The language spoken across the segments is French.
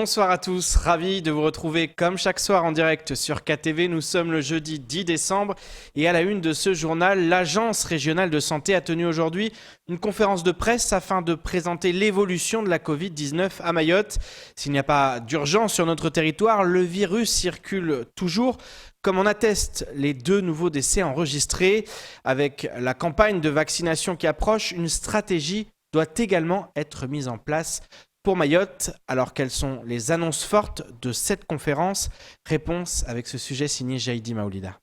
Bonsoir à tous, ravi de vous retrouver comme chaque soir en direct sur KTV. Nous sommes le jeudi 10 décembre et à la une de ce journal, l'Agence régionale de santé a tenu aujourd'hui une conférence de presse afin de présenter l'évolution de la Covid-19 à Mayotte. S'il n'y a pas d'urgence sur notre territoire, le virus circule toujours. Comme en attestent les 2 nouveaux décès enregistrés, avec la campagne de vaccination qui approche, une stratégie doit également être mise en place pour Mayotte. Alors quelles sont les annonces fortes de cette conférence? Réponse avec ce sujet signé Jaïdi Maoulida.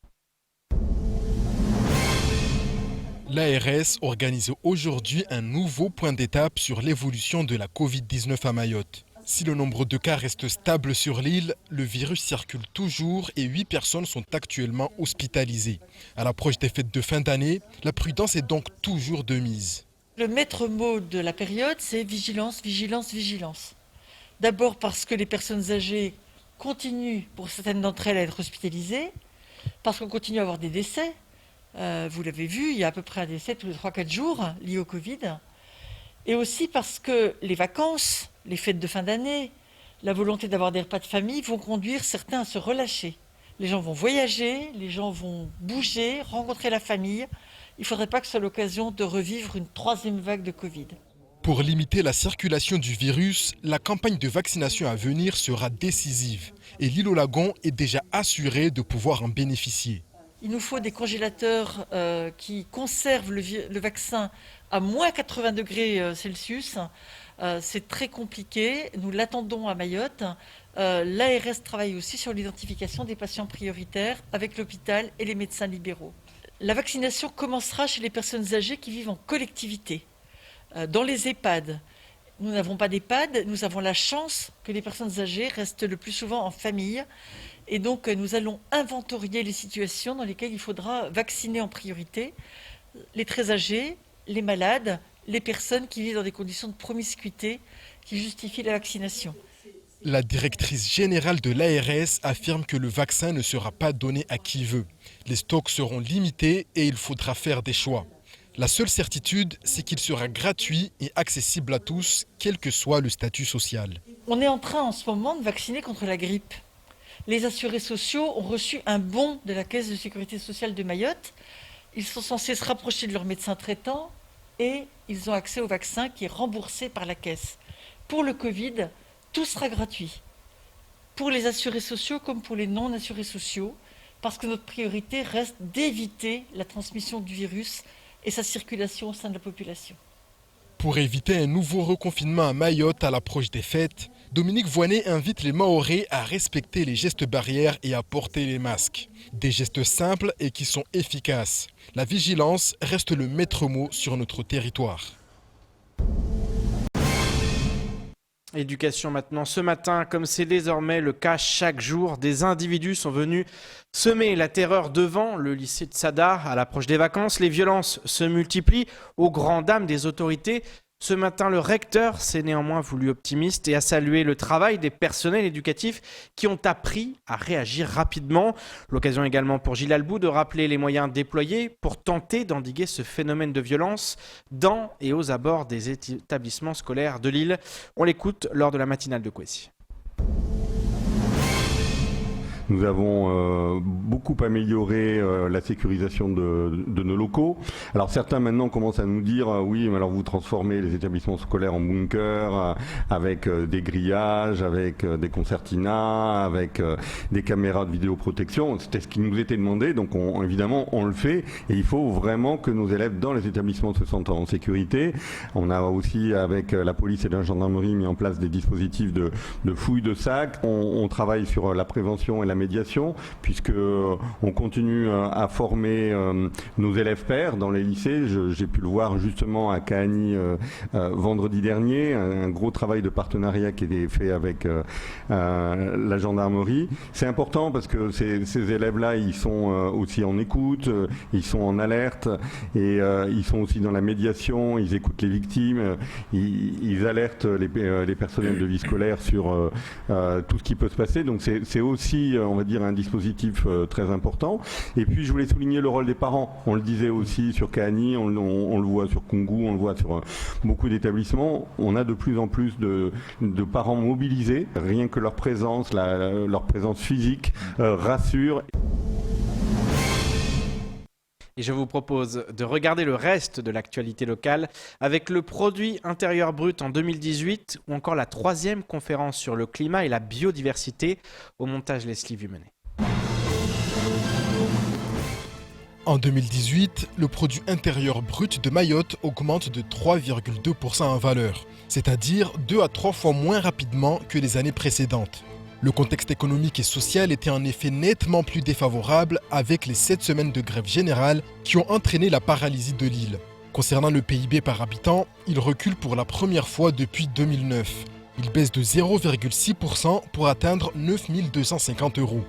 L'ARS organise aujourd'hui un nouveau point d'étape sur l'évolution de la Covid-19 à Mayotte. Si le nombre de cas reste stable sur l'île, le virus circule toujours et 8 personnes sont actuellement hospitalisées. À l'approche des fêtes de fin d'année, la prudence est donc toujours de mise. Le maître mot de la période, c'est vigilance, vigilance, vigilance. D'abord parce que les personnes âgées continuent, pour certaines d'entre elles, à être hospitalisées, parce qu'on continue à avoir des décès. Vous l'avez vu, il y a à peu près un décès tous les 3-4 jours lié au Covid. Et aussi parce que les vacances, les fêtes de fin d'année, la volonté d'avoir des repas de famille vont conduire certains à se relâcher. Les gens vont voyager, les gens vont bouger, rencontrer la famille. Il ne faudrait pas que ce soit l'occasion de revivre une 3e vague de Covid. Pour limiter la circulation du virus, la campagne de vaccination à venir sera décisive. Et l'île au Lagon est déjà assurée de pouvoir en bénéficier. Il nous faut des congélateurs qui conservent le vaccin à moins 80 degrés Celsius. C'est très compliqué. Nous l'attendons à Mayotte. L'ARS travaille aussi sur l'identification des patients prioritaires avec l'hôpital et les médecins libéraux. La vaccination commencera chez les personnes âgées qui vivent en collectivité, dans les EHPAD. Nous n'avons pas d'EHPAD, nous avons la chance que les personnes âgées restent le plus souvent en famille. Et donc nous allons inventorier les situations dans lesquelles il faudra vacciner en priorité les très âgés, les malades, les personnes qui vivent dans des conditions de promiscuité qui justifient la vaccination. La directrice générale de l'ARS affirme que le vaccin ne sera pas donné à qui veut. Les stocks seront limités et il faudra faire des choix. La seule certitude, c'est qu'il sera gratuit et accessible à tous, quel que soit le statut social. On est en train en ce moment de vacciner contre la grippe. Les assurés sociaux ont reçu un bon de la Caisse de sécurité sociale de Mayotte. Ils sont censés se rapprocher de leur médecin traitant et ils ont accès au vaccin qui est remboursé par la Caisse. Pour le Covid, tout sera gratuit. Pour les assurés sociaux comme pour les non-assurés sociaux, parce que notre priorité reste d'éviter la transmission du virus et sa circulation au sein de la population. Pour éviter un nouveau reconfinement à Mayotte à l'approche des fêtes, Dominique Voynet invite les Mahorais à respecter les gestes barrières et à porter les masques. Des gestes simples et qui sont efficaces. La vigilance reste le maître mot sur notre territoire. Éducation maintenant. Ce matin, comme c'est désormais le cas chaque jour, des individus sont venus semer la terreur devant le lycée de Sadar. À l'approche des vacances, les violences se multiplient aux grandes dames des autorités. Ce matin, le recteur s'est néanmoins voulu optimiste et a salué le travail des personnels éducatifs qui ont appris à réagir rapidement. L'occasion également pour Gilles Albou de rappeler les moyens déployés pour tenter d'endiguer ce phénomène de violence dans et aux abords des établissements scolaires de l'île. On l'écoute lors de la matinale de Kwesi. Nous avons beaucoup amélioré la sécurisation de nos locaux. Alors certains maintenant commencent à nous dire oui, mais alors vous transformez les établissements scolaires en bunkers avec des grillages, avec des concertinas, avec des caméras de vidéoprotection. C'était ce qui nous était demandé, donc évidemment on le fait et il faut vraiment que nos élèves dans les établissements se sentent en sécurité. On a aussi avec la police et la gendarmerie mis en place des dispositifs de fouilles de sacs. On travaille sur la prévention et la médiation, puisque on continue à former nos élèves pairs dans les lycées. J'ai pu le voir justement à Cahagny vendredi dernier, un gros travail de partenariat qui est fait avec la gendarmerie. C'est important parce que ces élèves-là, ils sont aussi en écoute, ils sont en alerte et ils sont aussi dans la médiation, ils écoutent les victimes, ils alertent les personnels de vie scolaire sur tout ce qui peut se passer. Donc c'est aussi on va dire, un dispositif très important. Et puis je voulais souligner le rôle des parents. On le disait aussi sur Kahani, on le voit sur Kungu, on le voit sur beaucoup d'établissements. On a de plus en plus de parents mobilisés. Rien que leur présence physique rassure. Et je vous propose de regarder le reste de l'actualité locale avec le produit intérieur brut en 2018 ou encore la 3e conférence sur le climat et la biodiversité. Au montage, Leslie Vumenet. En 2018, le produit intérieur brut de Mayotte augmente de 3,2% en valeur, c'est-à-dire 2 à 3 fois moins rapidement que les années précédentes. Le contexte économique et social était en effet nettement plus défavorable avec les 7 semaines de grève générale qui ont entraîné la paralysie de l'île. Concernant le PIB par habitant, il recule pour la première fois depuis 2009. Il baisse de 0,6% pour atteindre 9 250 €.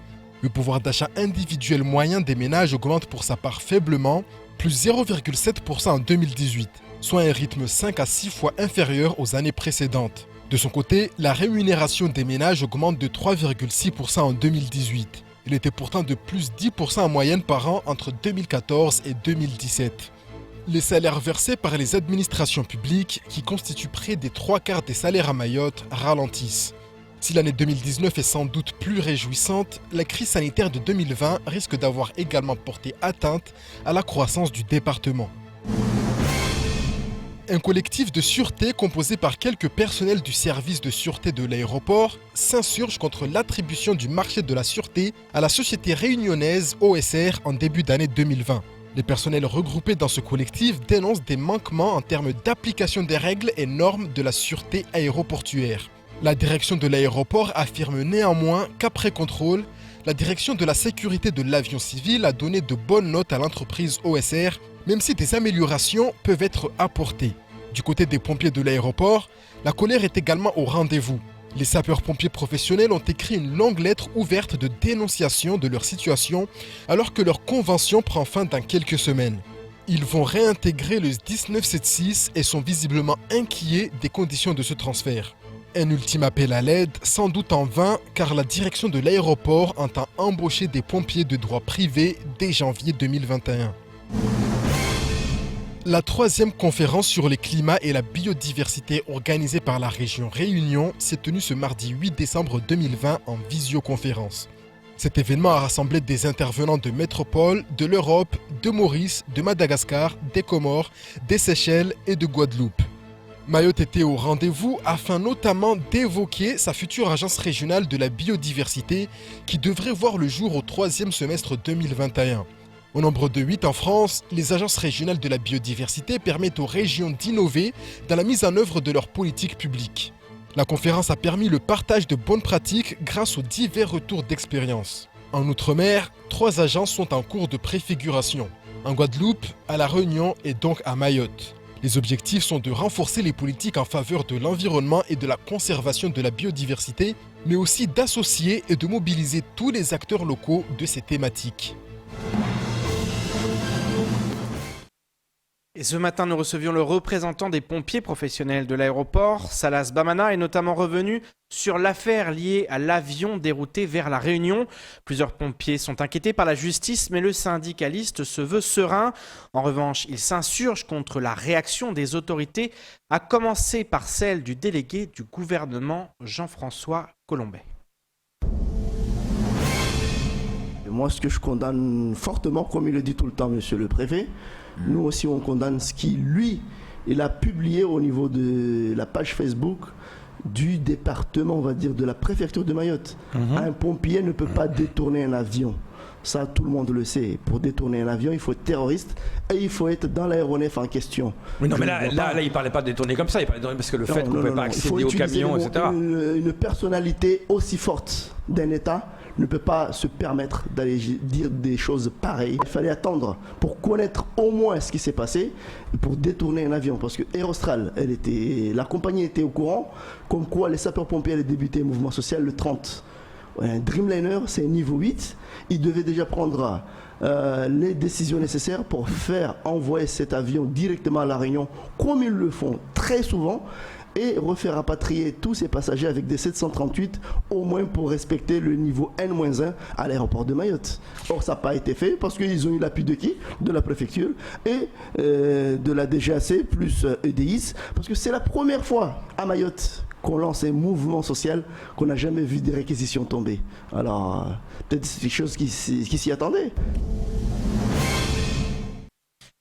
Le pouvoir d'achat individuel moyen des ménages augmente pour sa part faiblement, plus 0,7% en 2018, soit un rythme 5 à 6 fois inférieur aux années précédentes. De son côté, la rémunération des ménages augmente de 3,6% en 2018. Il était pourtant de plus 10% en moyenne par an entre 2014 et 2017. Les salaires versés par les administrations publiques, qui constituent près des 3/4 des salaires à Mayotte, ralentissent. Si l'année 2019 est sans doute plus réjouissante, la crise sanitaire de 2020 risque d'avoir également porté atteinte à la croissance du département. Un collectif de sûreté composé par quelques personnels du service de sûreté de l'aéroport s'insurge contre l'attribution du marché de la sûreté à la société réunionnaise OSR en début d'année 2020. Les personnels regroupés dans ce collectif dénoncent des manquements en termes d'application des règles et normes de la sûreté aéroportuaire. La direction de l'aéroport affirme néanmoins qu'après contrôle, la direction de la sécurité de l'avion civil a donné de bonnes notes à l'entreprise OSR, même si des améliorations peuvent être apportées. Du côté des pompiers de l'aéroport, la colère est également au rendez-vous. Les sapeurs-pompiers professionnels ont écrit une longue lettre ouverte de dénonciation de leur situation alors que leur convention prend fin dans quelques semaines. Ils vont réintégrer le 1976 et sont visiblement inquiets des conditions de ce transfert. Un ultime appel à l'aide, sans doute en vain, car la direction de l'aéroport entend embaucher des pompiers de droit privé dès janvier 2021. La 3e conférence sur le climat et la biodiversité organisée par la région Réunion s'est tenue ce mardi 8 décembre 2020 en visioconférence. Cet événement a rassemblé des intervenants de métropole, de l'Europe, de Maurice, de Madagascar, des Comores, des Seychelles et de Guadeloupe. Mayotte était au rendez-vous afin notamment d'évoquer sa future agence régionale de la biodiversité qui devrait voir le jour au 3e semestre 2021. Au nombre de 8 en France, les agences régionales de la biodiversité permettent aux régions d'innover dans la mise en œuvre de leurs politiques publiques. La conférence a permis le partage de bonnes pratiques grâce aux divers retours d'expérience. En Outre-mer, 3 agences sont en cours de préfiguration. En Guadeloupe, à La Réunion et donc à Mayotte. Les objectifs sont de renforcer les politiques en faveur de l'environnement et de la conservation de la biodiversité, mais aussi d'associer et de mobiliser tous les acteurs locaux de ces thématiques. Et ce matin, nous recevions le représentant des pompiers professionnels de l'aéroport. Salas Bamana est notamment revenu sur l'affaire liée à l'avion dérouté vers La Réunion. Plusieurs pompiers sont inquiétés par la justice, mais le syndicaliste se veut serein. En revanche, il s'insurge contre la réaction des autorités, à commencer par celle du délégué du gouvernement Jean-François Colombet. Moi, ce que je condamne fortement, comme il le dit tout le temps, monsieur le préfet, nous aussi on condamne ce qui, lui, il a publié au niveau de la page Facebook du département, on va dire, de la préfecture de Mayotte. Un pompier ne peut pas détourner un avion. Ça, tout le monde le sait. Pour détourner un avion, il faut être terroriste et il faut être dans l'aéronef en question. Oui, non, mais là, il ne parlait pas de détourner comme ça. Il parlait de détourner parce que le fait qu'on ne pouvait pas accéder au camion, etc. Une personnalité aussi forte d'un État ne peut pas se permettre d'aller dire des choses pareilles. Il fallait attendre pour connaître au moins ce qui s'est passé pour détourner un avion. Parce que Aerostral, la compagnie était au courant, comme quoi les sapeurs-pompiers allaient débuter le mouvement social le 30. Un Dreamliner, c'est niveau 8. Ils devaient déjà prendre les décisions nécessaires pour faire envoyer cet avion directement à La Réunion, comme ils le font très souvent. et refaire rapatrier tous ces passagers avec des 738 au moins pour respecter le niveau N-1 à l'aéroport de Mayotte. Or, ça n'a pas été fait parce qu'ils ont eu l'appui de qui? De la préfecture et de la DGAC plus EDIS, parce que c'est la première fois à Mayotte qu'on lance un mouvement social qu'on n'a jamais vu des réquisitions tomber. Alors, peut-être c'est quelque chose qui s'y attendait.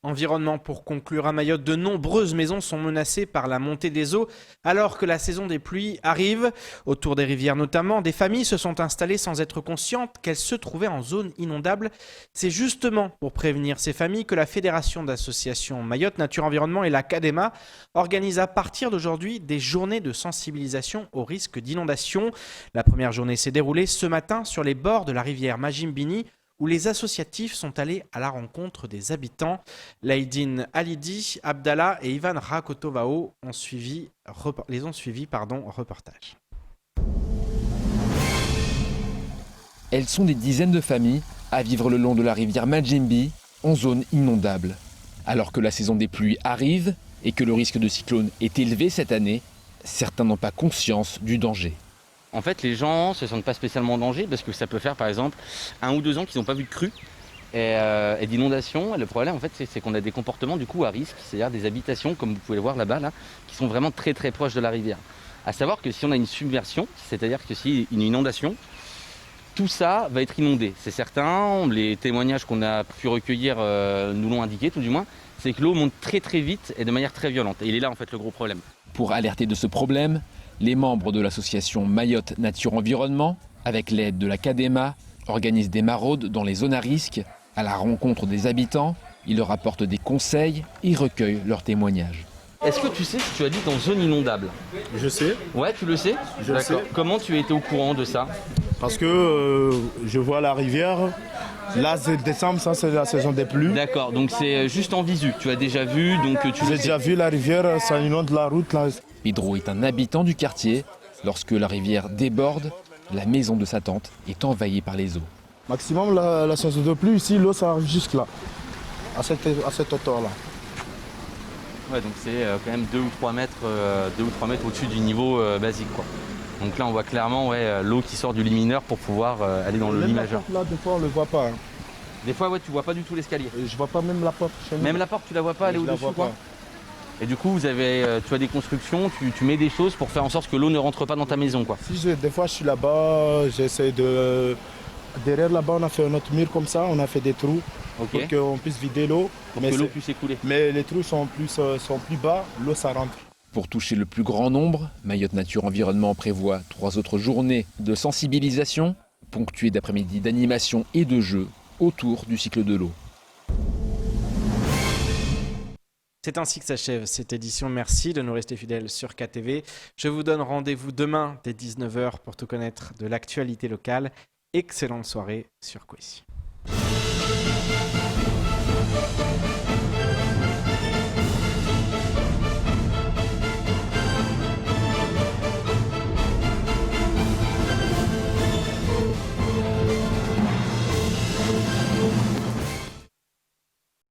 Environnement pour conclure à Mayotte, de nombreuses maisons sont menacées par la montée des eaux alors que la saison des pluies arrive. Autour des rivières notamment, des familles se sont installées sans être conscientes qu'elles se trouvaient en zone inondable. C'est justement pour prévenir ces familles que la Fédération d'associations Mayotte Nature Environnement et la CADEMA organisent à partir d'aujourd'hui des journées de sensibilisation au risque d'inondation. La première journée s'est déroulée ce matin sur les bords de la rivière Majimbini, où les associatifs sont allés à la rencontre des habitants. Laïdine Alidi, Abdallah et Ivan Rakotovao les ont suivis. Reportage. Elles sont des dizaines de familles à vivre le long de la rivière Majimbi, en zone inondable. Alors que la saison des pluies arrive et que le risque de cyclone est élevé cette année, certains n'ont pas conscience du danger. En fait, les gens ne se sentent pas spécialement en danger parce que ça peut faire, par exemple, 1 ou 2 ans qu'ils n'ont pas vu de crue et d'inondation. Et le problème, en fait, c'est qu'on a des comportements du coup à risque, c'est-à-dire des habitations, comme vous pouvez le voir là-bas, qui sont vraiment très très proches de la rivière. À savoir que si on a une submersion, c'est-à-dire que s'il y a une inondation, tout ça va être inondé. C'est certain, les témoignages qu'on a pu recueillir nous l'ont indiqué, tout du moins, c'est que l'eau monte très très vite et de manière très violente. Et il est là en fait le gros problème. Pour alerter de ce problème, les membres de l'association Mayotte Nature Environnement, avec l'aide de la CADEMA, organisent des maraudes dans les zones à risque, à la rencontre des habitants. Ils leur apportent des conseils et recueillent leurs témoignages. Est-ce que tu sais si tu habites en zone inondable? Je sais. Ouais, tu le sais? Je le sais. Comment tu as été au courant de ça? Parce que je vois la rivière. Là, c'est décembre, ça c'est la saison des pluies. D'accord, donc c'est juste en visu. Tu as déjà vu, donc tu J'ai déjà vu la rivière, ça inonde la route. Là. Pedro est un habitant du quartier. Lorsque la rivière déborde, la maison de sa tante est envahie par les eaux. Maximum la saison de pluie, ici l'eau ça arrive juste là, à cette hauteur-là. Ouais, donc c'est quand même 2 ou 3 mètres, au-dessus du niveau basique, quoi. Donc là on voit clairement l'eau qui sort du limineur pour pouvoir aller dans le limageur. Là, des fois on le voit pas. Hein. Des fois tu vois pas du tout l'escalier. Je vois pas même la porte chez nous. Même la porte tu la vois pas aller au-dessus, quoi. Et du coup, tu as des constructions, tu mets des choses pour faire en sorte que l'eau ne rentre pas dans ta maison, quoi. Des fois, je suis là-bas, j'essaie de... Derrière là-bas, on a fait un autre mur comme ça, on a fait des trous pour qu'on puisse vider l'eau. Pour que l'eau puisse écouler. Mais les trous sont plus bas, l'eau, ça rentre. Pour toucher le plus grand nombre, Mayotte Nature Environnement prévoit 3 autres journées de sensibilisation, ponctuées d'après-midi d'animation et de jeux autour du cycle de l'eau. C'est ainsi que s'achève cette édition. Merci de nous rester fidèles sur KTV. Je vous donne rendez-vous demain dès 19h pour tout connaître de l'actualité locale. Excellente soirée sur Kwesi.